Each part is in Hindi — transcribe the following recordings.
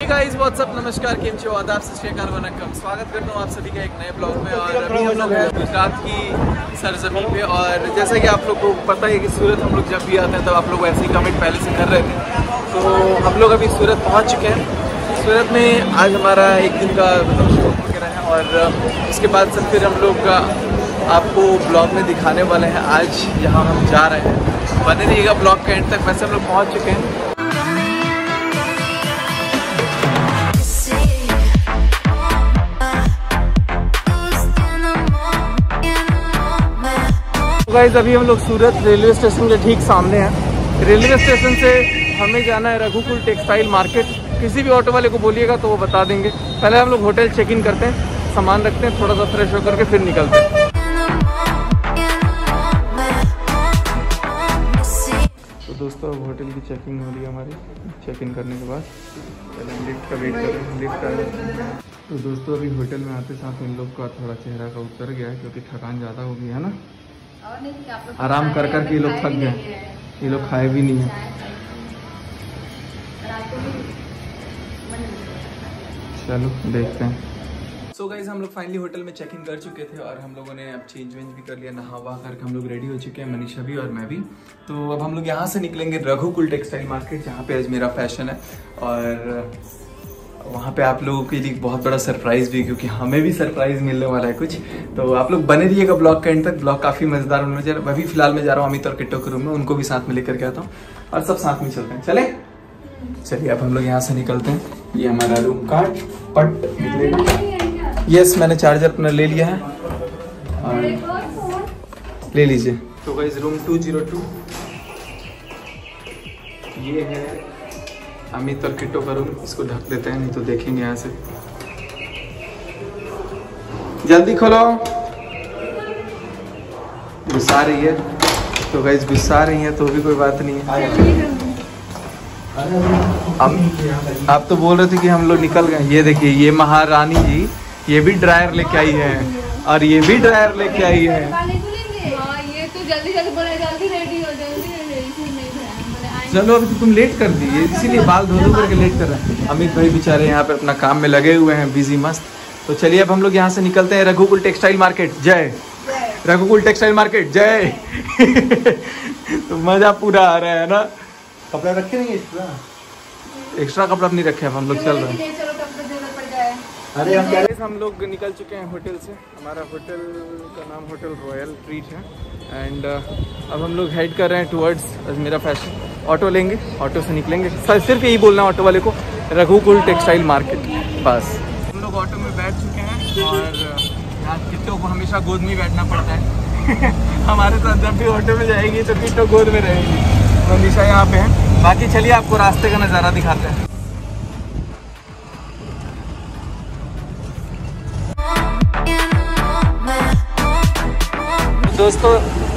गाइस व्हाट्सअप, नमस्कार, केम छो, आदाब, सत श्री अकाल, वनक्कम। स्वागत करता हूँ आप सभी का एक नए ब्लॉग में। और अभी हम लोग हैं गुजरात की सरजमीन पे। और जैसा कि आप लोग को पता है कि सूरत हम लोग जब भी आते हैं तो आप लोग वैसे ही कमेंट पहले से कर रहे थे, तो हम लोग अभी सूरत पहुँच चुके हैं। सूरत में आज हमारा एक दिन का शूट वगैरह है और उसके बाद से फिर हम लोग आपको ब्लॉग में दिखाने वाले हैं आज यहाँ हम जा रहे हैं। बने रहिएगा ब्लॉग के एंड तक। वैसे हम लोग पहुँच चुके हैं। गाइस अभी हम लोग सूरत रेलवे स्टेशन के ठीक सामने हैं। रेलवे स्टेशन से हमें जाना है रघुकुल टेक्सटाइल मार्केट। किसी भी ऑटो वाले को बोलिएगा तो वो बता देंगे। पहले हम लोग होटल चेक इन करते हैं, सामान रखते हैं, थोड़ा सा फ्रेश होकर के फिर निकलते हैं। तो दोस्तों अब होटल की चेकिंग हो रही है हमारी। चेक इन करने के बाद पहले हम लिफ्ट का वेट कर रहे हैं। लिफ्ट आ तो दोस्तों अभी होटल में आते साथ इन लोग का थोड़ा चेहरा का उतर गया है क्योंकि थकान ज़्यादा हो गई है ना। आराम कर कर के ये लोग थक गए, ये लोग खाए भी नहीं है। चलो देखते हैं। सो गाइस हम लोग फाइनली होटल में चेक इन कर चुके थे और हम लोगों ने अब चेंज वेंज भी कर लिया, नहा वहा करके हम लोग रेडी हो चुके हैं, मनीषा भी और मैं भी। तो अब हम लोग यहाँ से निकलेंगे रघुकुल टेक्सटाइल मार्केट, जहाँ पे आज मेरा फैशन है। और वहाँ पे आप लोगों के लिए बहुत बड़ा सरप्राइज भी, क्योंकि हमें भी सरप्राइज मिलने वाला है कुछ। तो आप लोग बने रहिएगा ब्लॉग के एंड तक। ब्लॉग काफी मजेदार होने जा रहा है। मैं भी फिलहाल मैं जा रहा हूँ अमित और किट्टो के रूम में, उनको भी साथ में लेकर के आता हूँ और सब साथ में चलते हैं। चलिए अब हम लोग यहाँ से निकलते हैं। ये हमारा रूम कार्ड पट निकलेगा। यस मैंने चार्जर अपना ले लिया है और ले लीजिए। तो गाइस रूम 202 ये है अमित और किट्टो का रूम। इसको ढक देते हैं नहीं तो देखेंगे यहाँ से। जल्दी खोलो। गुस्सा रही है तो गाइस गुस्सा रही है तो भी कोई बात नहीं है। आप तो बोल रहे थे कि हम लोग निकल गए। ये देखिए ये महारानी जी ये भी ड्रायर लेके आई है और ये भी ड्रायर लेके आई है। ये तो जल्दी जल्दी बोले, जल्दी रेडी हो, जल्दी चलो अभी तो तुम लेट कर दी, इसीलिए बाल धो धो करके लेट कर रहे हैं। अमित भाई बेचारे यहाँ पे अपना काम में लगे हुए हैं, बिजी मस्त। तो चलिए अब हम लोग यहाँ से निकलते हैं। रघुकुल टेक्सटाइल मार्केट जय, रघुकुल टेक्सटाइल मार्केट जय। तो मजा पूरा आ रहा है ना। कपड़े रखे नहीं एक्स्ट्रा कपड़ा नहीं रखे, हम लोग चल रहे हैं। अरे हम लोग निकल चुके हैं होटल से। हमारा होटल का नाम होटल रॉयल ट्रीट है। एंड अब हम लोग हेड कर रहे हैं टुवर्ड्स मेरा फैशन। ऑटो लेंगे, ऑटो से निकलेंगे। सिर्फ यही बोलना है ऑटो वाले को, रघुकुल टेक्सटाइल मार्केट बस। हम लोग ऑटो में बैठ चुके हैं और यहाँ किट्टो को हमेशा गोद में बैठना पड़ता है। हमारे साथ जब भी ऑटो में जाएगी तो किट्टो गोद में रहेगी। मनीषा यहाँ पे है। बाकी चलिए आपको रास्ते का नज़ारा दिखाते हैं। दोस्तों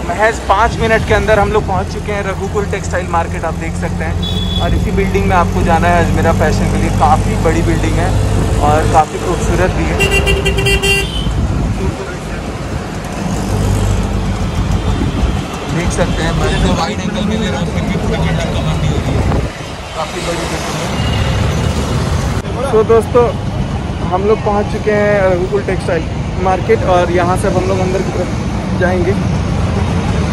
महज 5 मिनट के अंदर हम लोग पहुंच चुके हैं रघुकुल टेक्सटाइल मार्केट। आप देख सकते हैं और इसी बिल्डिंग में आपको जाना है अजमेरा फैशन के लिए। काफ़ी बड़ी बिल्डिंग है और काफ़ी खूबसूरत भी है। देख सकते हैं मैं तो वाइड एंगल में ले रहा हूँ, फिर भी पूरी बिल्डिंग कवर नहीं होती है। काफ़ी बड़ी बिल्डिंग है। तो दोस्तों हम लोग पहुँच चुके हैं रघुकुल टेक्सटाइल मार्केट और यहाँ से अब हम लोग अंदर की तरफ जाएंगे।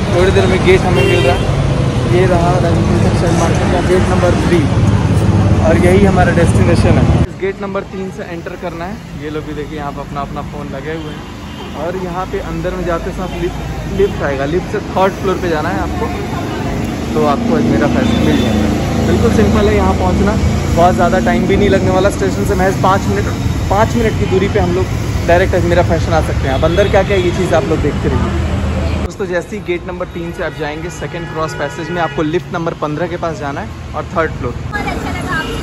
थोड़ी देर में गेट हमें मिल रहा है। ये रहा रघुकुल टेक्सटाइल मार्केट का गेट नंबर 3 और यही हमारा डेस्टिनेशन है। इस गेट नंबर 3 से एंटर करना है। ये लोग भी देखिए यहाँ पर अपना फ़ोन लगे हुए हैं। और यहाँ पे अंदर में जाते साथ लिफ्ट आएगा। लिफ्ट से 3rd फ्लोर पे जाना है आपको, तो आपको अजमेरा फैशन मिल जाएगा। बिल्कुल सिंपल है यहाँ पहुँचना, बहुत ज़्यादा टाइम भी नहीं लगने वाला। स्टेशन से महज 5 मिनट की दूरी पे हम लोग डायरेक्ट अजमेरा फैशन आ सकते हैं। अब अंदर क्या क्या ये चीज़ आप लोग देखते रहिए। दोस्तों जैसे ही गेट नंबर 3 से आप जाएंगे सेकंड क्रॉस पैसेज में आपको लिफ्ट नंबर 15 के पास जाना है और 3rd फ्लोर। बहुत अच्छा लगा आपसे,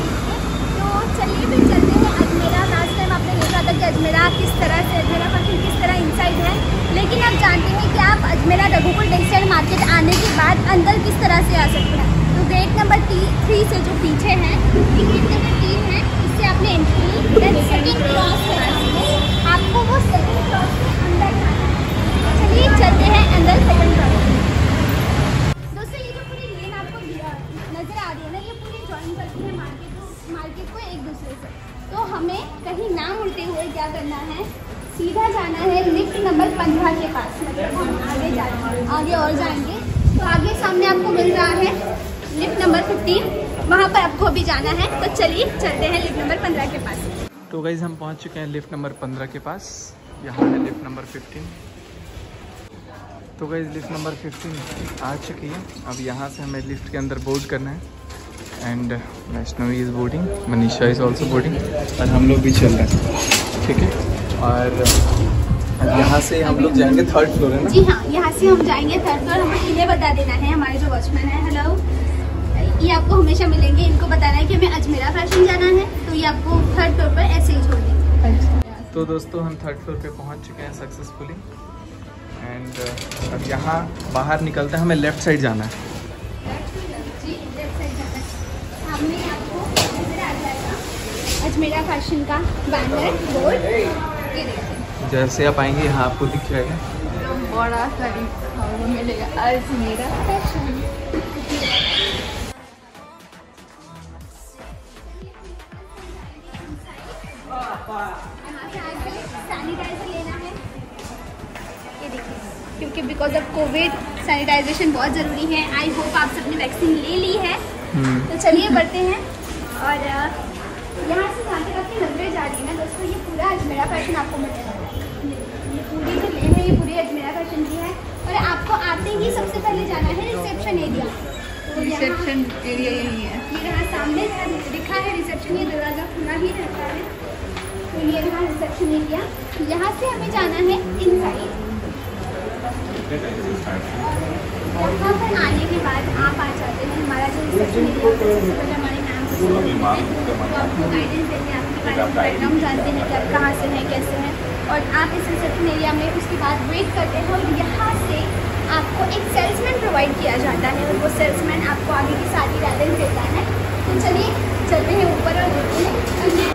तो चलिए फिर चलते हैं अजमेरा। लास्ट टाइम आपने देखा था कि अजमेरा किस तरह से, अजमेरा फैशन किस तरह इनसाइड है, लेकिन आप जानते हैं कि आप अजमेरा रघुकुल टेक्सटाइल मार्केट आने के बाद अंदर किस तरह से आ सकते हैं। तो गेट नंबर 3 से जो पीछे है, ये गेट नंबर 3 है, इससे आपने एंट्री ली। देन सेकंड क्रॉस आपको वो सेकंड क्रॉस के अंदर जाना है। चलिए चलते हैं अंदर सेकंड क्रॉस। दोस्तों ये जो पूरी लेन आपको नजर आ रही है ना, ये पूरी जॉइन करती है मार्केट को एक दूसरे से। हमें कहीं ना मुड़ते हुए क्या करना है, सीधा जाना है लिफ्ट नंबर 15 के पास। मतलब हम आगे जाएंगे, आगे और जाएंगे तो आगे सामने आपको मिल रहा है लिफ्ट नंबर 15, वहाँ पर आपको अभी जाना है। तो चलिए चलते हैं लिफ्ट नंबर 15 के पास। तो गाइज हम पहुँच चुके हैं लिफ्ट नंबर 15 के पास। यहाँ है लिफ्ट नंबर 15। तो गाइज लिफ्ट नंबर 15 आ चुकी है। अब यहाँ से हमें लिफ्ट के अंदर बोर्ड करना है। And Vaishnavi is boarding, Manisha is also boarding, और हम लोग भी चल रहे हैं। ठीक है, और अब यहाँ से हम लोग जाएंगे 3rd फ्लोर, है ना? जी हाँ, यहाँ से हम जाएंगे 3rd फ्लोर। हमें इन्हें बता देना है, हमारे जो वॉचमैन है, हेलो, ये आपको हमेशा मिलेंगे। इनको बताना है कि हमें अजमेरा फैशन जाना है, तो ये आपको 3rd फ्लोर पर ऐसे ही छोड़ देंगे। तो दोस्तों हम 3rd फ्लोर पे पहुँच चुके हैं सक्सेसफुली। एंड अब यहाँ बाहर निकलते हैं, हमें लेफ़्ट साइड जाना है। जी लेफ्ट साइड जाना है, सामने आपको नजर आ जाएगा अजमेरा फैशन का बैनर बोर्ड। ये देखिए, जैसे आप आएंगे यहाँ आपको दिख जाएगा बड़ा सारी मिलेगा अजमेरा फैशन। यहाँ से आगे सैनिटाइजर लेना है। ये देखिए, क्योंकि बिकॉज ऑफ कोविड सैनिटाइजेशन बहुत ज़रूरी है। आई होप आप सबने वैक्सीन ले ली है। तो चलिए बढ़ते हैं। और यहाँ से जहाँ तक आपकी नजरें जा रही है ना दोस्तों, ये पूरा अजमेरा फैशन आपको मिलेगा। ये पूरी जो लेन है ये पूरी अजमेरा फैशन की है। और आपको आते ही सबसे पहले जाना है रिसेप्शन एरिया। तो रिसेप्शन एरिया यही है। ये यहाँ सामने जहाँ लिखा है रिसेप्शन, ये दरवाजा खुला ही रहता है। तो ये रहा रिसेप्शन एरिया। यहाँ से हमें जाना है इनसाइड। यहाँ पर आने के बाद आप आ जाते हैं हमारा जो रिसेप्शन एरिया होता है। सबसे पहले हमारे नाम से तो आपको गाइडेंस देते हैं, आपके बैकग्राउंड जानते हैं कि आप कहाँ से हैं, कैसे हैं, और आप इस रिसेप्शन एरिया में उसके बाद वेट करते हैं। और यहाँ से आपको एक सेल्समैन प्रोवाइड किया जाता है, और वो सेल्समैन आपको आगे की सारी गाइडेंस देता है। तो चलिए चलते हैं ऊपर और देखते हैं।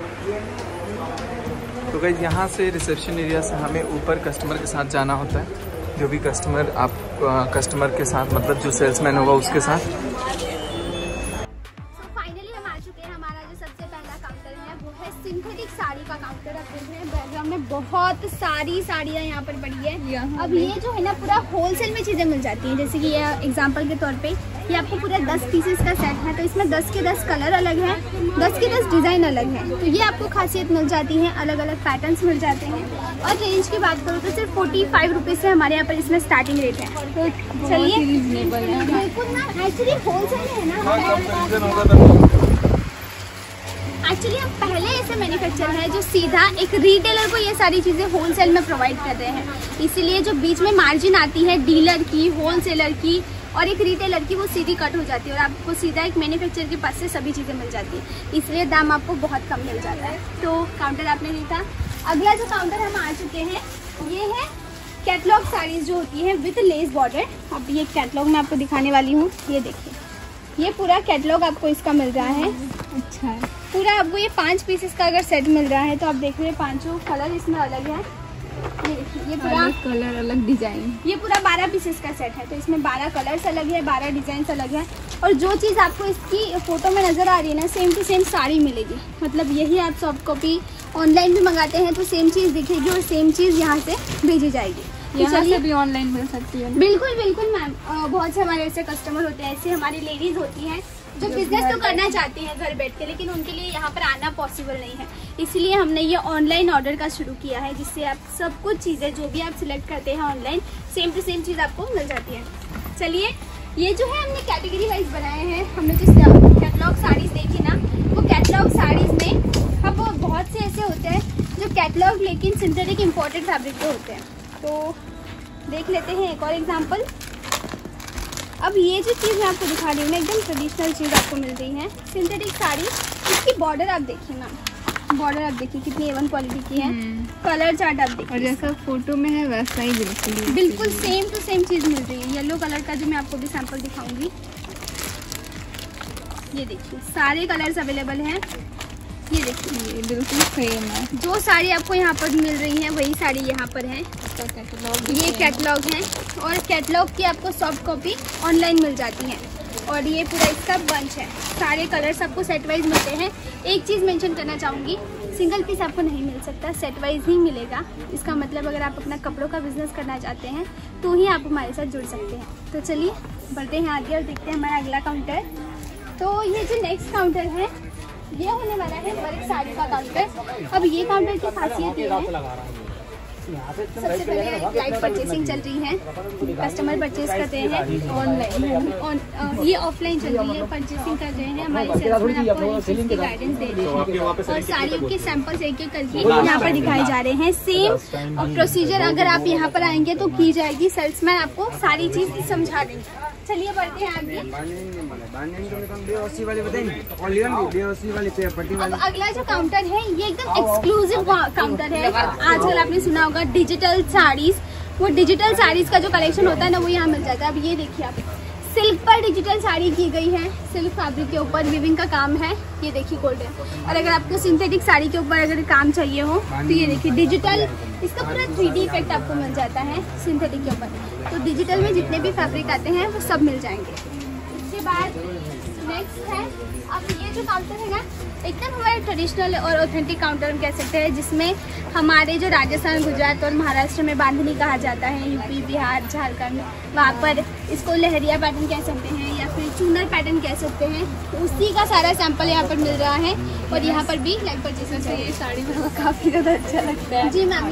तो गाइस यहाँ से रिसेप्शन एरिया से हमें ऊपर कस्टमर के साथ जाना होता है। जो भी कस्टमर कस्टमर के साथ, मतलब जो सेल्समैन होगा उसके साथ। फाइनली हम आ चुके हैं। हमारा जो सबसे पहला काउंटर है वो है सिंथेटिक साड़ी का काउंटर। आप देख रहे हैं बैकग्राउंड में बहुत सारी साड़ियाँ यहाँ पर पड़ी है। अब ये जो है ना पूरा होलसेल में चीज़ें मिल जाती हैं। जैसे कि ये एग्जांपल के तौर पे ये आपको पूरा 10 पीसेस का सेट है, तो इसमें 10 के 10 कलर अलग हैं, 10 के 10 डिज़ाइन अलग हैं। तो ये आपको खासियत मिल जाती है, अलग अलग पैटर्न्स मिल जाते हैं। और रेंज की बात करूँ तो सिर्फ 45 रुपीज़ से हमारे यहाँ पर इसमें स्टार्टिंग रेट है। तो चलिए बिल्कुल ना, एक्चुअली होलसेल में है ना। एक्चुअली हम पहले ऐसे मैन्युफैक्चर है जो सीधा एक रिटेलर को ये सारी चीज़ें होलसेल में प्रोवाइड कर रहे हैं। इसीलिए जो बीच में मार्जिन आती है डीलर की, होलसेलर की और एक रिटेलर की, वो सीधी कट हो जाती है और आपको सीधा एक मैन्युफैक्चर के पास से सभी चीज़ें मिल जाती है। इसलिए दाम आपको बहुत कम मिल जाता है। तो काउंटर आपने देखा। अगला जो काउंटर हम आ चुके हैं ये है कैटलॉग साड़ीज़ जो होती है विद लेस बॉर्डर। अब ये कैटलॉग मैं आपको दिखाने वाली हूँ। ये देखिए, ये पूरा कैटलॉग आपको इसका मिल रहा है। अच्छा है, पूरा आपको ये 5 पीसेस का अगर सेट मिल रहा है तो आप देख रहे हैं 5 कलर इसमें अलग है। ये देखिए, ये पूरा कलर अलग डिजाइन, ये पूरा 12 पीसेस का सेट है। तो इसमें 12 कलर्स अलग है, 12 डिजाइन अलग है। और जो चीज़ आपको इसकी फोटो में नज़र आ रही है ना, सेम टू सेम साड़ी मिलेगी। मतलब यही आप सॉफ्ट कॉपी ऑनलाइन भी मंगाते हैं तो सेम चीज़ दिखेगी और सेम चीज़ यहाँ से भेजी जाएगी। यहाँ से भी ऑनलाइन मिल सकती है। बिल्कुल बिल्कुल मैम, बहुत से हमारे ऐसे कस्टमर होते हैं, ऐसे हमारी लेडीज़ होती हैं जो बिजनेस तो करना चाहती हैं घर बैठ के, लेकिन उनके लिए यहाँ पर आना पॉसिबल नहीं है। इसलिए हमने ये ऑनलाइन ऑर्डर का शुरू किया है, जिससे आप सब कुछ चीज़ें जो भी आप सिलेक्ट करते हैं ऑनलाइन, सेम टू सेम चीज़ आपको मिल जाती है। चलिए, ये जो है हमने कैटेगरी वाइज बनाए हैं। हमने जिस कैटलॉग साड़ीज़ देखी ना, वो कैटलॉग साड़ीज़ में अब बहुत से ऐसे होते हैं जो कैटलॉग लेकिन सिंथेटिक इम्पोर्टेड फैब्रिक के होते हैं। तो देख लेते हैं एक और एग्जाम्पल। अब ये जो चीज़ मैं आपको दिखा रही हूँ ना, एकदम ट्रेडिशनल चीज़ आपको मिल रही है, सिंथेटिक साड़ी। इसकी बॉर्डर आप देखिए मैम, बॉर्डर आप देखिए कितनी A1 क्वालिटी की है। कलर चार्ट आप देखिए, और जैसा फोटो में है वैसा ही बिल्कुल सेम टू सेम चीज़ मिल रही है। येलो कलर का जो मैं आपको भी सैंपल दिखाऊंगी, ये देखिए सारे कलर्स अवेलेबल हैं। ये देखिए, ये बिल्कुल सेम है। जो साड़ी आपको यहाँ पर मिल रही है वही साड़ी यहाँ पर है। कैटलॉग ये कैटलॉग है और कैटलॉग की आपको सॉफ्ट कॉपी ऑनलाइन मिल जाती है। और ये पूरा इसका बंच है। सारे कलर्स आपको सेट वाइज मिलते हैं। एक चीज़ मेंशन करना चाहूँगी, सिंगल पीस आपको नहीं मिल सकता, सेट वाइज ही मिलेगा। इसका मतलब अगर आप अपना कपड़ों का बिजनेस करना चाहते हैं तो ही आप हमारे साथ जुड़ सकते हैं। तो चलिए बढ़ते हैं आगे और देखते हैं हमारा अगला काउंटर। तो ये जो नेक्स्ट काउंटर है ये होने वाला है वर्क साड़ी का काउंटर। अब ये काउंटर की खासियत ये है, सबसे पहले लाइव परचेसिंग चल रही है, कस्टमर परचेज करते हैं ऑनलाइन, ये ऑफलाइन चल रही है, परचेसिंग कर रहे हैं। हमारे सेल्समैन आपको इस चीज़ की गाइडेंस दे रहे हैं और साड़ियों के सैंपल्स एक एक करके यहाँ पर दिखाए जा रहे हैं। सेम प्रोसीजर अगर आप यहाँ पर आएंगे तो की जाएगी, सेल्समैन आपको सारी चीज़ समझा देंगे। चलिए बढ़ते हैं आगे। अब अगला जो काउंटर है ये एकदम एक्सक्लूसिव काउंटर है। आजकल आपने सुना होगा डिजिटल साड़ीज, वो डिजिटल साड़ीज का जो कलेक्शन होता है ना वो यहाँ मिल जाता है। अब ये देखिए आप सिल्क पर डिजिटल साड़ी की गई है, सिल्क फैब्रिक के ऊपर विविंग का काम है। ये देखिए गोल्डन। और अगर आपको सिंथेटिक साड़ी के ऊपर अगर काम चाहिए हो तो ये देखिए डिजिटल, इसका पूरा 3D इफेक्ट आपको मिल जाता है सिंथेटिक के ऊपर। तो डिजिटल में जितने भी फैब्रिक आते हैं वो सब मिल जाएंगे। इसके बाद नेक्स्ट है, अब ये जो काउंटर है ना एकदम हमारे ट्रेडिशनल और ऑथेंटिक काउंटर हम कह सकते हैं, जिसमें हमारे जो राजस्थान, गुजरात और महाराष्ट्र में बांधनी कहा जाता है, यूपी, बिहार, झारखंड, वहाँ पर इसको लहरिया पैटर्न कह सकते हैं या फिर चूनर पैटर्न कह सकते हैं। तो उसी का सारा सैंपल यहाँ पर मिल रहा है और यहाँ पर भी लाइव परचेसिंग से ये साड़ी में काफ़ी ज़्यादा अच्छा लगता है। जी मैम,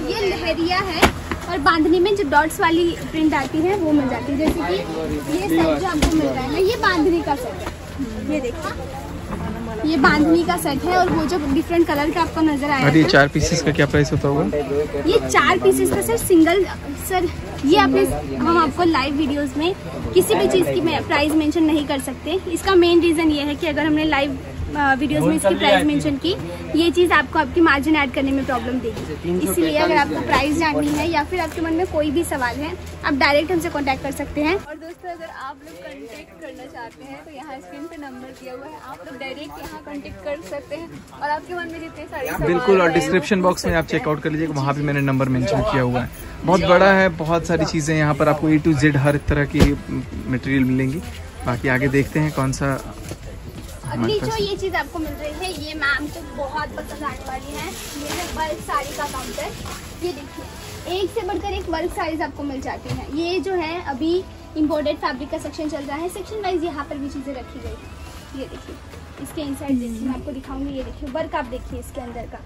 ये लहरिया है और बांधनी में जो डॉट्स वाली प्रिंट आती है वो मिल जाती है। जैसे कि ये सेट जो आपको मिल रहा है ना, ये बांधनी का सेट है। ये देखिए ये बांधनी का सेट है और वो जो डिफरेंट कलर का आपको नजर आया है। 4 पीसेस का क्या प्राइस होता होगा? ये 4 पीसेस का सर सिंगल, सर ये आपने, हम आपको लाइव वीडियोस में किसी भी चीज़ की प्राइस मेंशन नहीं कर सकते। इसका मेन रीज़न ये है कि अगर हमने लाइव वीडियोस में इसकी प्राइस मेंशन की, ये चीज़ आपको आपकी मार्जिन ऐड करने में प्रॉब्लम देगी। इसलिए अगर आपको प्राइस जाननी है या फिर आपके मन में कोई भी सवाल है, आप डायरेक्ट हमसे कांटेक्ट कर सकते हैं। और दोस्तों अगर आप लोग कांटेक्ट करना चाहते हैं तो यहाँ स्क्रीन पे नंबर दिया हुआ है, आप लोग डायरेक्ट यहाँ कांटेक्ट कर सकते हैं। और आपके मन में जितने सारे बिल्कुल, और डिस्क्रिप्शन बॉक्स में आप चेकआउट कर लीजिएगा, वहाँ भी मैंने नंबर मेंशन किया हुआ है। बहुत बड़ा है, बहुत सारी चीज़ें यहाँ पर आपको A to Z हर तरह की मटेरियल मिलेंगी। बाकी आगे देखते हैं कौन सा। अगली जो ये चीज़ आपको मिल रही है ये मैम को बहुत पसंद आने वाली है, ये है वर्क साड़ी का काउंटर। ये देखिए एक से बढ़कर एक वर्क साड़ीज आपको मिल जाती हैं। ये जो है अभी इम्पोर्टेड फैब्रिक का सेक्शन चल रहा है, सेक्शन वाइज यहाँ पर भी चीज़ें रखी गई है। ये देखिए इसके इनसाइड देखिए, मैं आपको दिखाऊंगी। ये देखिए वर्क आप देखिए इसके अंदर का,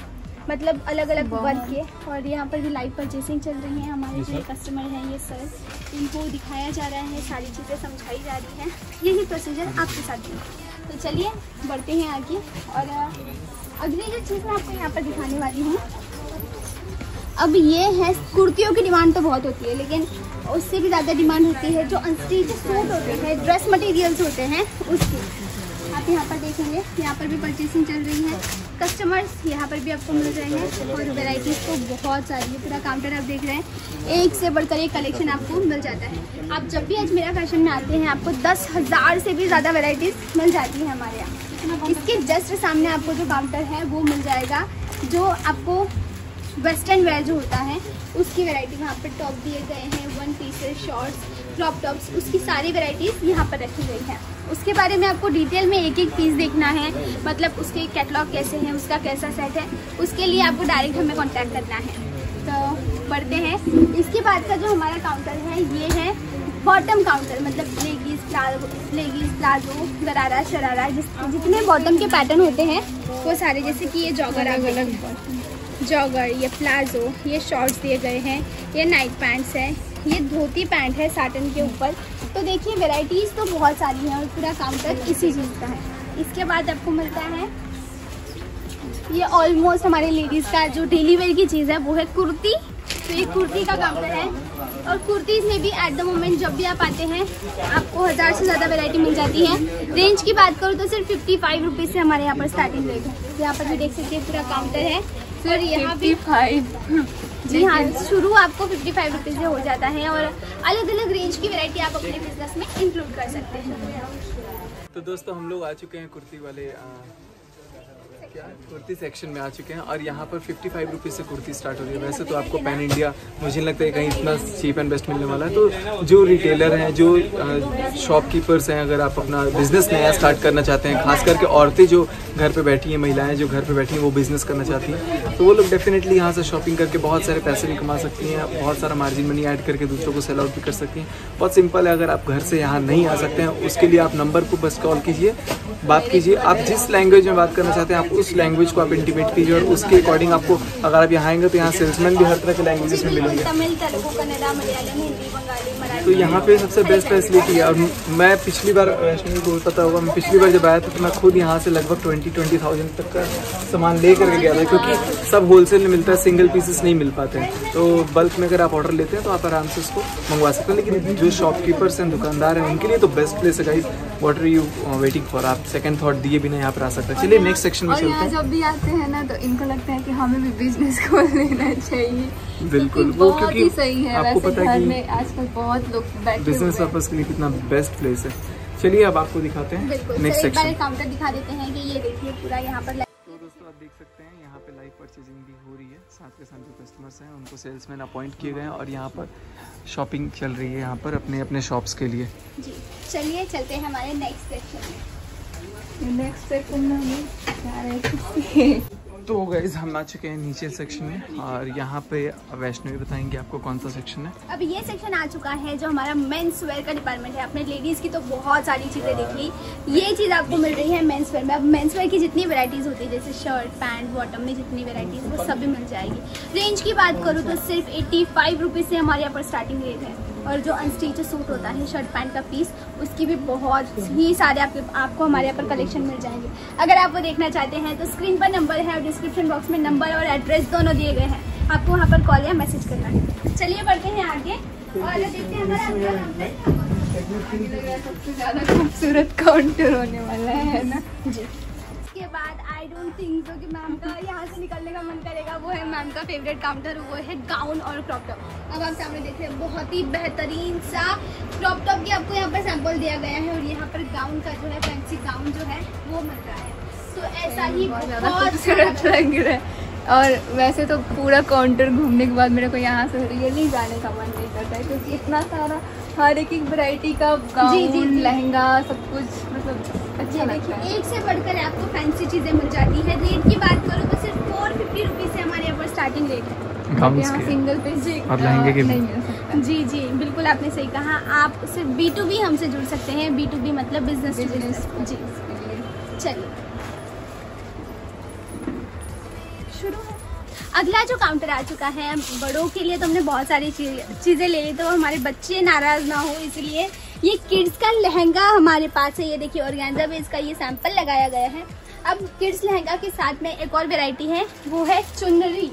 मतलब अलग अलग वर्क के। और यहाँ पर भी लाइव परचेसिंग चल रही है। हमारे जो कस्टमर हैं ये सर, इनको दिखाया जा रहा है, सारी चीज़ें समझाई जा रही हैं। यही प्रोसीजर आपके साथ है। तो चलिए बढ़ते हैं आगे। और अगली जो चीज़ मैं आपको यहाँ पर दिखाने वाली हूँ, अब ये है, कुर्तियों की डिमांड तो बहुत होती है लेकिन उससे भी ज़्यादा डिमांड होती है जो अनस्टिच सूट होते हैं, ड्रेस मटेरियल्स होते हैं उसकी। आप यहाँ पर देखेंगे, यहाँ पर भी परचेसिंग चल रही है। कस्टमर्स यहाँ पर भी आपको मिल रहे हैं और वैरायटीज़ तो बहुत सारी है। पूरा काउंटर आप देख रहे हैं, एक से बढ़कर एक कलेक्शन आपको मिल जाता है। आप जब भी अजमेरा फैशन में आते हैं आपको 10,000 से भी ज़्यादा वैरायटीज़ मिल जाती है हमारे यहाँ। इसके जस्ट सामने आपको जो काउंटर है वो मिल जाएगा, जो आपको वेस्टर्न वेयर जो होता है उसकी वैरायटी वहाँ पर टॉप दिए गए हैं, 1 पीसेस, शॉर्ट्स, क्रॉप टॉप्स, उसकी सारी वैरायटीज़ यहाँ पर रखी गई है। उसके बारे में आपको डिटेल में एक एक पीस देखना है, मतलब उसके कैटलॉग कैसे हैं, उसका कैसा सेट है, उसके लिए आपको डायरेक्ट हमें कांटेक्ट करना है। तो बढ़ते हैं। इसके बाद का जो हमारा काउंटर है ये है बॉटम काउंटर, मतलब लेगीज, प्लाजो, गरारा, शरारा, जितने बॉटम के पैटर्न होते हैं वो सारे। जैसे कि ये जॉगर आ गए, जॉगर, ये प्लाजो, ये शॉर्ट्स दिए गए हैं, ये नाइट पैंट्स है, ये धोती पैंट है साटन के ऊपर। तो देखिए वैरायटीज़ तो बहुत सारी हैं और पूरा काउंटर इसी चीज़ का है। इसके बाद आपको मिलता है ये ऑलमोस्ट हमारे लेडीज़ का जो डेली वेयर की चीज़ है वो है कुर्ती। तो ये कुर्ती का काउंटर है और कुर्तीज़ में भी एट द मोमेंट जब भी आप आते हैं आपको 1000 से ज़्यादा वैरायटी मिल जाती है। रेंज की बात करूँ तो सिर्फ 55 रुपीज़ से हमारे यहाँ पर स्टार्टिंग रेट है। यहाँ पर भी देख सकते हैं पूरा काउंटर है और यहाँ भी 55, जी हाँ, शुरू आपको 55 रुपीज़ से हो जाता है और अलग अलग रेंज की वैरायटी आप अपने बिजनेस में इंक्लूड कर सकते हैं। तो दोस्तों हम लोग आ चुके हैं कुर्ती वाले कुर्ती सेक्शन में आ चुके हैं और यहाँ पर 55 रुपीज़ से कुर्ती स्टार्ट हो रही है। वैसे तो आपको पैन इंडिया मुझे नहीं लगता है कहीं इतना चीप एंड बेस्ट मिलने वाला है। तो जो रिटेलर हैं, जो शॉपकीपर्स हैं, अगर आप अपना बिजनेस नया स्टार्ट करना चाहते हैं, खास करके औरतें जो घर पे बैठी हैं, महिलाएं जो घर पे बैठी हैं, वो बिजनेस करना चाहती हैं, तो वो लोग डेफिनेटली यहाँ से शॉपिंग करके बहुत सारे पैसे भी कमा सकती हैं, बहुत सारा मार्जिन मनी ऐड करके दूसरों को सेल आउट भी कर सकती हैं। बहुत सिंपल है, अगर आप घर से यहाँ नहीं आ सकते हैं उसके लिए आप नंबर को बस कॉल कीजिए, बात कीजिए। आप जिस लैंग्वेज में बात करना चाहते हैं आप उस लैंग्वेज को आप इंटीमेट कीजिए और उसके अकॉर्डिंग आपको, अगर आप यहाँ आएंगे तो यहाँ सेल्समैन भी हर तरह के लैंग्वेजेस में मिलेंगे। तो यहाँ पे सबसे बेस्ट फैसिलिटी है। और मैं पिछली बार, वैष्णवी को पता होगा, मैं पिछली बार जब आया था तो मैं खुद यहाँ से लगभग 20,000 तक का सामान ले करके गया था, क्योंकि सब होलसेल में मिलता है, सिंगल पीसेस नहीं मिल पाते हैं। तो बल्क में अगर आप ऑर्डर लेते हैं तो आप आराम से उसको मंगवा सकते हैं। लेकिन जो शॉपकीपर्स हैं, दुकानदार हैं, उनके लिए तो बेस्ट प्लेस है guys. What are you waiting for? आप सेकंड थॉट दिए बिना यहाँ पर आ सकते हैं। चलिए नेक्स्ट सेक्शन में चलते हैं। जब भी आते हैं ना तो इनको लगता है कि हमें भी बिजनेस खोल लेना चाहिए। बिल्कुल, वो क्योंकि सही है, आपको पता है कि आजकल बहुत लोग बिजनेस पर्पस के लिए कितना बेस्ट प्लेस है। चलिए अब आपको दिखाते हैं नेक्स्ट सेक्शन। काउंटर दिखा देते हैं कि ये देखिए पूरा यहाँ पर। तो दोस्तों आप देख सकते हैं यहाँ पे लाइव परचेजिंग भी हो रही है, साथ के साथ जो कस्टमर्स हैं उनको सेल्समैन अपॉइंट किए गए हैं और यहाँ पर शॉपिंग चल रही है यहाँ पर अपने अपने शॉप्स के लिए। जी चलिए चलते हैं हमारे नेक्स्ट सेक्शन में। नेक्स्ट सेक्शन में हमें क्या है? तो गाइस हम आ चुके हैं नीचे सेक्शन में और यहाँ पे वैष्णवी बताएंगे आपको कौन सा सेक्शन है। अब ये सेक्शन आ चुका है जो हमारा मेंस वेयर का डिपार्टमेंट है। अपने लेडीज की तो बहुत सारी चीजें देख ली, ये चीज आपको मिल रही है मेंस वेयर में। अब मेंस वेयर की जितनी वेराइटीज होती है, जैसे शर्ट, पैंट, बॉटम में जितनी वेराइटीज, वो सब भी मिल जाएगी। रेंज की बात करूँ तो सिर्फ 85 रुपीज से हमारे यहाँ पर स्टार्टिंग रेट है। और जो अनस्टिच सूट होता है, शर्ट पैंट का पीस, उसकी भी बहुत ही सारे आपको हमारे यहाँ पर कलेक्शन मिल जाएंगे। अगर आप वो देखना चाहते हैं तो स्क्रीन पर नंबर है और डिस्क्रिप्शन बॉक्स में नंबर और एड्रेस दोनों दिए गए हैं, आपको वहाँ पर कॉल या मैसेज करना है। चलिए बढ़ते हैं आगे और देखते हैं हमारा सबसे ज्यादा खूबसूरत काउंटर होने वाला है ना जी। के बाद आई डोंट थिंक सो कि मैम का यहाँ से निकलने का मन करेगा। वो है मैम का फेवरेट काउंटर, वो है गाउन और क्रॉप टॉप। अब आप सामने देख रहे हैं बहुत ही बेहतरीन सा क्रॉप टॉप की आपको यहाँ पर सैंपल दिया गया है और यहाँ पर गाउन का जो है फैंसी गाउन जो है वो मिल रहा है। तो ऐसा ही बहुत खूबसूरत लग रहा है। और वैसे तो पूरा काउंटर घूमने के बाद मेरे को यहाँ से रियली जाने का मन नहीं करता है, क्योंकि इतना सारा हर एक वैरायटी का गाउन, लहंगा, सब कुछ मतलब अच्छा लगता है। एक से बढ़कर आपको फैंसी चीजें मिल जाती है। रेट की बात करूँ तो सिर्फ 450 रुपीज से हमारे यहाँ पर स्टार्टिंग रेट है। यहाँ सिंगल पीस और लहंगे के नहीं मिल सकता। जी जी बिल्कुल आपने सही कहा। आप सिर्फ B2B हमसे जुड़ सकते हैं। B2B मतलब बिजनेस जी। चलिए शुरू है। अगला जो काउंटर आ चुका है, बड़ों के लिए तो हमने बहुत सारी चीजें ले ली, तो हमारे बच्चे नाराज ना हो इसलिए ये किड्स का लहंगा हमारे पास है। ये देखिए ऑर्गेन्जा बेस का ये सैंपल लगाया गया है। अब किड्स लहंगा के साथ में एक और वेराइटी है, वो है चुनरी।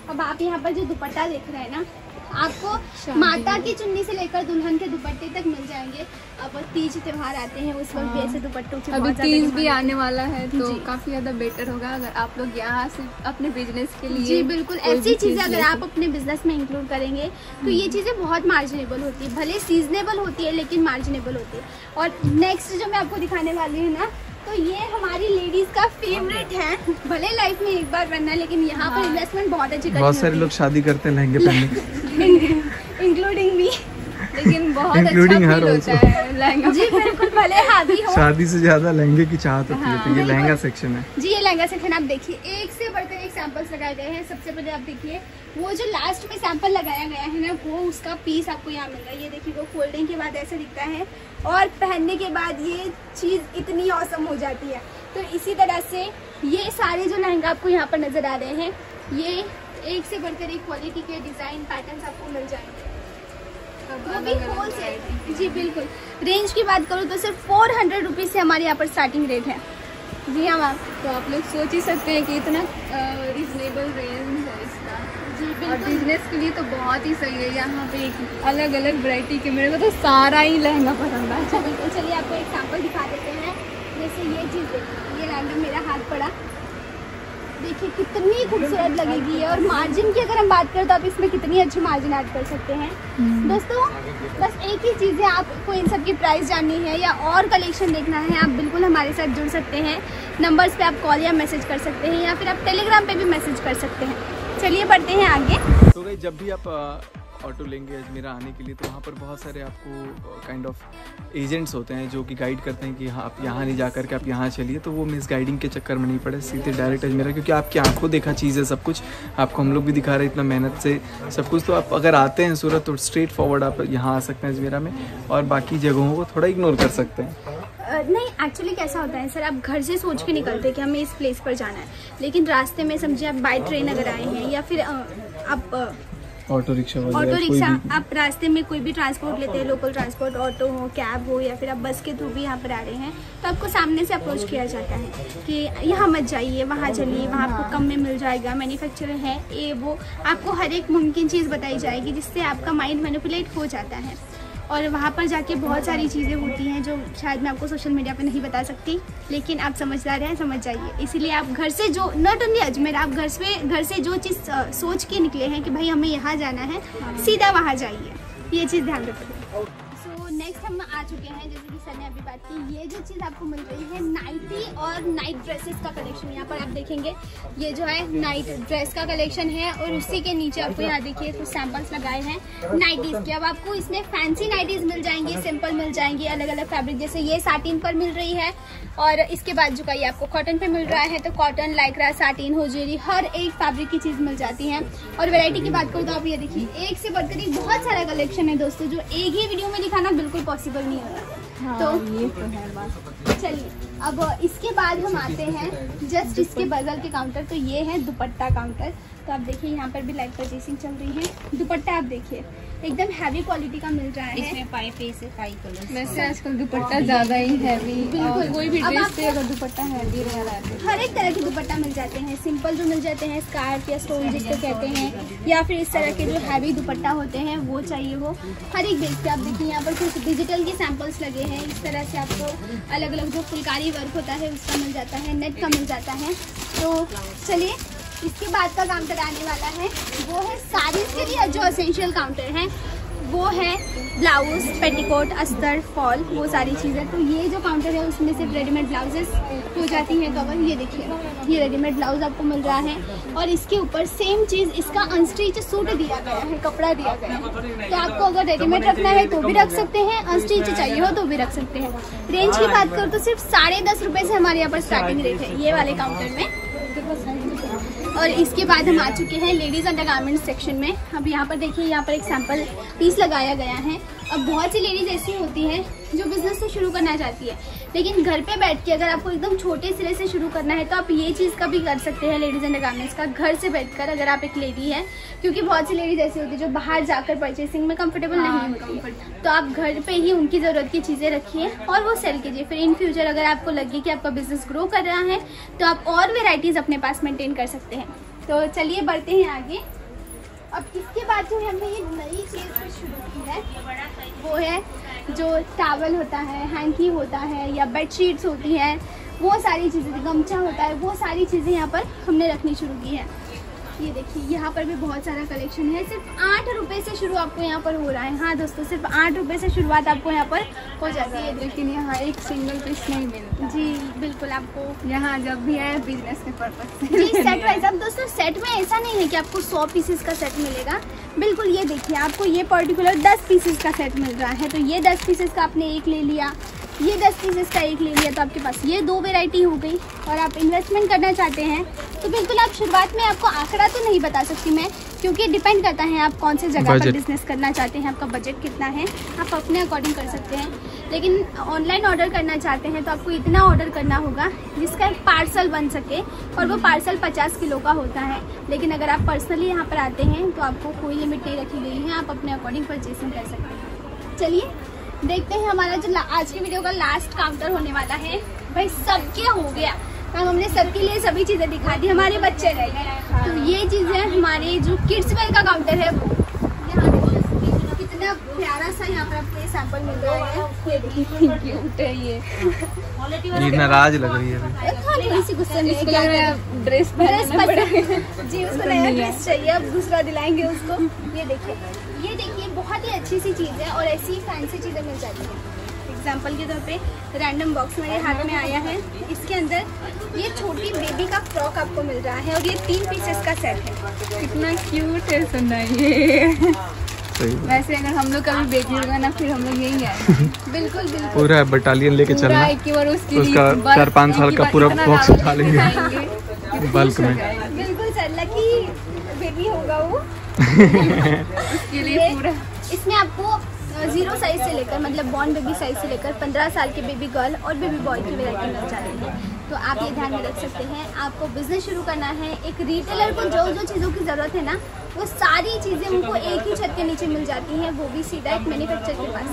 अब आप यहाँ पर जो दुपट्टा देख रहे हैं ना, आपको माता की चुन्नी से लेकर दुल्हन के दुपट्टे तक मिल जाएंगे। अब तीज त्योहार आते हैं उस वक्त भी ऐसे दुपट्टों की अभी तीज भी आने वाला है, तो काफी ज्यादा बेटर होगा अगर आप लोग यहाँ से अपने बिजनेस के लिए। जी बिल्कुल, ऐसी चीजें अगर आप अपने बिजनेस में इंक्लूड करेंगे तो ये चीजें बहुत मार्जिनेबल होती है। भले सीजनेबल होती है लेकिन मार्जिनेबल होती है। और नेक्स्ट जो मैं आपको दिखाने वाली हूँ ना, तो ये हमारी लेडीज का फेवरेट है। भले लाइफ में एक बार बनना है लेकिन यहाँ पर इन्वेस्टमेंट बहुत अच्छी करनी बहुत सारे लोग शादी करते हैं लहंगे पहनने इंक्लूडिंग मी, लेकिन बहुत Including अच्छा her फील होता है लहंगा। जी बिल्कुल, भले शादी हो। शादी से ज्यादा लहंगे की चाहत होती है, तो ये लहंगा सेक्शन है जी। ये लहंगा सेक्शन आप देखिए, एक से बढ़कर एक सैंपल्स लगाए गए हैं। सबसे पहले आप देखिए वो जो लास्ट में सैंपल लगाया गया है ना, वो उसका पीस आपको यहाँ मिल रहा है। ये देखिए वो फोल्डिंग के बाद ऐसे दिखता है और पहनने के बाद ये चीज इतनी औसम हो जाती है। तो इसी तरह से ये सारे जो लहंगा आपको यहाँ पर नजर आ रहे हैं, ये एक से बढ़कर एक क्वालिटी के डिजाइन पैटर्न्स आपको मिल जाएंगे, वो भी होलसेल। जी बिल्कुल। रेंज की बात करूँ तो सिर्फ 400 रुपीज से हमारे यहाँ पर स्टार्टिंग रेट है। जी हाँ मैम, तो आप लोग सोच ही सकते हैं कि इतना रिजनेबल रेंज है इसका। जी और बिल्कुल। बिजनेस के लिए तो बहुत ही सही है। यहाँ पे एक अलग अलग वैरायटी के, मेरे को तो सारा ही लहंगा पसंद है। अच्छा बिल्कुल, चलिए आपको एक सैंपल दिखा देते हैं। जैसे ये चीज़ देखिए, ये रैंडम मेरा हाथ पड़ा, देखिए कितनी खूबसूरत लगेगी है। और मार्जिन की अगर हम बात करें तो आप इसमें कितनी अच्छी मार्जिन ऐड कर सकते हैं। दोस्तों बस एक ही चीज़ है, आपको इन सब की प्राइस जाननी है या और कलेक्शन देखना है, आप बिल्कुल हमारे साथ जुड़ सकते हैं। नंबर्स पे आप कॉल या मैसेज कर सकते हैं या फिर आप टेलीग्राम पे भी मैसेज कर सकते हैं। चलिए बढ़ते हैं आगे। तो भाई जब भी आप ऑटो लेंगे अजमेरा आने के लिए तो वहाँ पर बहुत सारे आपको काइंड ऑफ एजेंट्स होते हैं जो कि गाइड करते हैं कि हाँ आप यहाँ नहीं जा कर के आप यहाँ चलिए, तो वो मिस गाइडिंग के चक्कर में नहीं पड़े, सीधे डायरेक्ट अजमेरा, क्योंकि आपकी आंखों देखा चीज़ है सब कुछ, आपको हम लोग भी दिखा रहे हैं इतना मेहनत से सब कुछ। तो आप अगर आते हैं सूरत तो स्ट्रेट फॉरवर्ड आप यहाँ आ सकते हैं अजमेरा में, और बाकी जगहों को थोड़ा इग्नोर कर सकते हैं। नहीं एक्चुअली कैसा होता है सर, आप घर से सोच के निकलते हैं कि हमें इस प्लेस पर जाना है, लेकिन रास्ते में समझिए आप बाय ट्रेन अगर आए हैं या फिर आप ऑटो रिक्शा आप रास्ते में कोई भी ट्रांसपोर्ट लेते हैं, लोकल ट्रांसपोर्ट, ऑटो हो, कैब हो या फिर आप बस के थ्रू भी यहाँ पर आ रहे हैं, तो आपको सामने से अप्रोच किया जाता है कि यहाँ मत जाइए, वहाँ चलिए, वहाँ आपको कम में मिल जाएगा, मैन्युफैक्चरर है ये वो, आपको हर एक मुमकिन चीज़ बताई जाएगी जिससे आपका माइंड मैनिपुलेट हो जाता है। और वहाँ पर जाके बहुत सारी चीज़ें होती हैं जो शायद मैं आपको सोशल मीडिया पे नहीं बता सकती, लेकिन आप समझदार हैं, समझ जाइए। इसीलिए आप घर से जो नॉट ओनली अजमेर, आप घर से जो चीज़ सोच के निकले हैं कि भाई हमें यहाँ जाना है, सीधा वहाँ जाइए, ये चीज़ ध्यान रखिए। सो नेक्स्ट हम आ चुके हैं, जैसे कि सर ने अभी बात की, ये जो चीज़ आपको मिल रही है नाइटी और नाइट ड्रेसेस का कलेक्शन। यहाँ पर आप देखेंगे ये जो है नाइट ड्रेस का कलेक्शन है और उसी के नीचे आपको यहाँ देखिए कुछ सैंपल्स लगाए हैं नाइटीज़ के। अब आपको इसमें फैंसी नाइटीज़ मिल जाएंगी, सिंपल मिल जाएंगी, अलग अलग फैब्रिक, जैसे ये साटिन पर मिल रही है और इसके बाद जो का ये आपको कॉटन पे मिल रहा है, तो कॉटन, लाइक्रा, साटिन, होजरी, हर एक फैब्रिक की चीज़ मिल जाती है। और वैरायटी की बात करूँ तो आप ये देखिए एक से बढ़कर एक बहुत सारा कलेक्शन है दोस्तों, जो एक ही वीडियो में दिखाना बिल्कुल पॉसिबल नहीं होगा। हाँ, तो ये तो है बात। चलिए अब इसके बाद हम आते हैं जस्ट इसके बगल के काउंटर, तो ये है दुपट्टा काउंटर। तो आप देखिए यहाँ पर भी लाइव परचेसिंग चल रही है। दुपट्टा आप देखिए एकदम हैवी क्वालिटी का मिल रहा है, इसमें 5 कलर। वैसे आजकल दुपट्टा ज्यादा ही हैवी, बिल्कुल कोई भी ड्रेस पे अगर दुपट्टा हैवी रहा है, हर एक तरह के दुपट्टा मिल जाते हैं। सिंपल जो मिल जाते हैं, स्कार्फ या स्टोन जिसको कहते हैं, या फिर इस तरह के जो हैवी दुपट्टा होते हैं वो चाहिए हो, हर एक बेस पे आप देखिए यहाँ पर कुछ डिजिटल के सैंपल्स लगे हैं। इस तरह से आपको अलग अलग जो फुलकारी वर्क होता है उसका मिल जाता है, नेट का मिल जाता है। तो चलिए इसके बाद का काउंटर आने वाला है, वो है साड़ीज़ के लिए जो एसेंशियल काउंटर है, वो है ब्लाउज, पेटीकोट, अस्तर, फॉल, वो सारी चीज़ें। तो ये जो काउंटर है उसमें सिर्फ रेडीमेड ब्लाउजेस हो जाती हैं कवर। ये देखिए ये रेडीमेड ब्लाउज आपको मिल रहा है और इसके ऊपर सेम चीज़ इसका अनस्टिच सूट दिया गया है, कपड़ा दिया गया है। तो आपको अगर रेडीमेड रखना है तो भी रख सकते हैं, अनस्टिच चाहिए हो तो भी रख सकते हैं। रेंज की बात करूँ तो सिर्फ 10.5 रुपये से हमारे यहाँ पर स्टार्टिंग रेट है ये वाले काउंटर में। और इसके बाद हम आ चुके हैं लेडीज़ अंडरगारमेंट्स सेक्शन में। अब यहाँ पर देखिए यहाँ पर एक सैंपल पीस लगाया गया है। अब बहुत सी लेडीज़ ऐसी होती हैं जो बिज़नेस तो शुरू करना चाहती है, लेकिन घर पे बैठ के अगर आपको एकदम छोटे सिरे से शुरू करना है तो आप ये चीज़ का भी कर सकते हैं, लेडीज़ अंडरगारमेंट्स का, घर से बैठकर, अगर आप एक लेडी है। क्योंकि बहुत सी लेडीज़ ऐसी होती है जो बाहर जाकर परचेसिंग में कंफर्टेबल नहीं होती, तो आप घर पे ही उनकी ज़रूरत की चीज़ें रखिए और वो सेल कीजिए। फिर इन फ्यूचर अगर आपको लगे कि आपका बिजनेस ग्रो कर रहा है तो आप और वेराइटीज़ अपने पास मेंटेन कर सकते हैं। तो चलिए बढ़ते हैं आगे। अब इसके बाद जो हमने ये नई चीज़ शुरू की है वो है जो टॉवल होता है, हैंकी होता है या बेडशीट्स होती हैं, वो सारी चीज़ें, गमछा होता है, वो सारी चीज़ें यहाँ पर हमने रखनी शुरू की है। ये देखिए यहाँ पर भी बहुत सारा कलेक्शन है। सिर्फ 8 रुपये से शुरू आपको यहाँ पर हो रहा है। हाँ दोस्तों, सिर्फ 8 रुपये से शुरुआत आपको यहाँ पर हो जाती है। लेकिन यहाँ एक सिंगल पीस नहीं मिलता। जी बिल्कुल, आपको यहाँ जब भी आए बिजनेस के पर्पज से। जी सेट वाइज। अब दोस्तों सेट में ऐसा नहीं है कि आपको 100 पीसेस का सेट मिलेगा, बिल्कुल ये देखिए आपको ये पर्टिकुलर 10 पीसेस का सेट मिल रहा है। तो ये 10 पीसेस का आपने एक ले लिया, ये 10 पीसेस का एक ले लिया, तो आपके पास ये 2 वेराइटी हो गई। और आप इन्वेस्टमेंट करना चाहते हैं तो बिल्कुल आप शुरुआत में, आपको आंकड़ा तो नहीं बता सकती मैं, क्योंकि डिपेंड करता है आप कौन से जगह पर बिजनेस करना चाहते हैं, आपका बजट कितना है, आप अपने अकॉर्डिंग कर सकते हैं। लेकिन ऑनलाइन ऑर्डर करना चाहते हैं तो आपको इतना ऑर्डर करना होगा जिसका एक पार्सल बन सके, और वो पार्सल 50 किलो का होता है। लेकिन अगर आप पर्सनली यहाँ पर आते हैं तो आपको कोई लिमिट नहीं रखी गई है, आप अपने अकॉर्डिंग परचेसिंग कर सकते हैं। चलिए देखते हैं हमारा जो आज की वीडियो का लास्ट काउंटर होने वाला है। भाई सबके हो गया, मैम हमने सबके लिए सभी चीज़ें दिखा दी, हमारे बच्चे रह गए। तो ये चीज़ है हमारे जो किड्स वेयर का काउंटर है, वो यहाँ कितना प्यारा सा यहाँ पर आपको सैंपल मिल रहा है। क्यूट है ये नाराज लग रही है। थोड़ी सी गुस्से में ड्रेस जी, उसको नया ड्रेस चाहिए, अब दूसरा दिलाएंगे उसको। ये देखिए बहुत ही अच्छी सी चीज़ है और ऐसी फैंसी चीज़ें मिल जाती हैं। एग्जाम्पल के तौर पे रैंडम बॉक्स मेरे हाथ में आया है, इसके अंदर ये छोटी बेबी का फ्रॉक आपको मिल रहा है और ये 3 पीसेस का सेट है। कितना क्यूट है सुना ये। वैसे अगर हम लोग कभी बेबी होगा ना, फिर हम लोग यही आएंगे। बिल्कुल बिल्कुल पूरा बटालियन लेके चलना, उसका 4-5 साल का पूरा बॉक्स उठा लेंगे बल्क में। बिल्कुल सर, लकी बेबी होगा वो। उसके लिए पूरा इसमें आपको 0 साइज से लेकर मतलब बॉर्न बेबी साइज से लेकर 15 साल के बेबी गर्ल और बेबी बॉय की वैरायटी मिल जाती है। तो आप ये ध्यान में रख सकते हैं, आपको बिजनेस शुरू करना है, एक रिटेलर को जो जो चीज़ों की ज़रूरत है ना, वो सारी चीज़ें उनको एक ही छत के नीचे मिल जाती हैं, वो भी सीधा एक मैन्युफैक्चर के पास।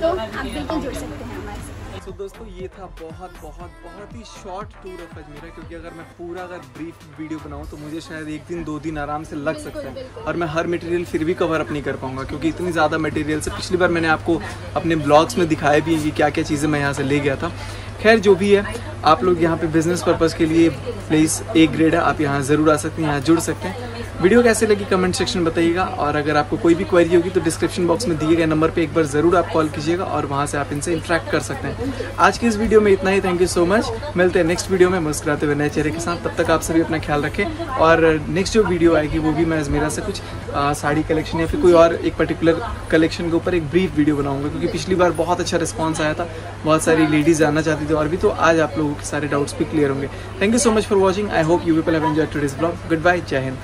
तो आप बिल्कुल जुड़ सकते हैं हमारे साथ। तो दोस्तों ये था बहुत ही शॉर्ट टूर ऑफ अजमेरा, क्योंकि अगर मैं पूरा ब्रीफ वीडियो बनाऊं तो मुझे शायद 1 दिन 2 दिन आराम से लग सकता है, और मैं हर मटेरियल फिर भी कवर अप नहीं कर पाऊंगा, क्योंकि इतनी ज़्यादा मटेरियल से पिछली बार मैंने आपको अपने ब्लॉग्स में दिखाया भी है कि क्या क्या चीज़ें मैं यहाँ से ले गया था। खैर जो भी है, आप लोग यहाँ पे बिजनेस पर्पज़ के लिए प्लेस A ग्रेड है, आप यहाँ ज़रूर आ सकते हैं, यहाँ जुड़ सकते हैं। वीडियो कैसे लगी कमेंट सेक्शन में बताइएगा, और अगर आपको कोई भी क्वेरी होगी तो डिस्क्रिप्शन बॉक्स में दिए गए नंबर पे एक बार ज़रूर आप कॉल कीजिएगा और वहाँ से आप इनसे इंटरेक्ट कर सकते हैं। आज की इस वीडियो में इतना ही। Thank you so much. मिलते हैं नेक्स्ट वीडियो में मुस्कुराते हुए नए चेहरे के साथ। तब तक आप सभी अपना ख्याल रखें, और नेक्स्ट जो वीडियो आएगी वो भी मैं अजमेरा से कुछ साड़ी कलेक्शन या फिर कोई और एक पर्टिकुलर कलेक्शन के ऊपर एक ब्रीफ वीडियो बनाऊंगा, क्योंकि पिछली बार बहुत अच्छा रिस्पॉन्स आया था, बहुत सारी लेडीज़ जानना चाहती थी और भी, तो आज आप लोगों के सारे डाउट्स भी क्लियर होंगे। Thank you so much for watching. I hope you people have enjoyed today's blog. Good bye, Jai Hind.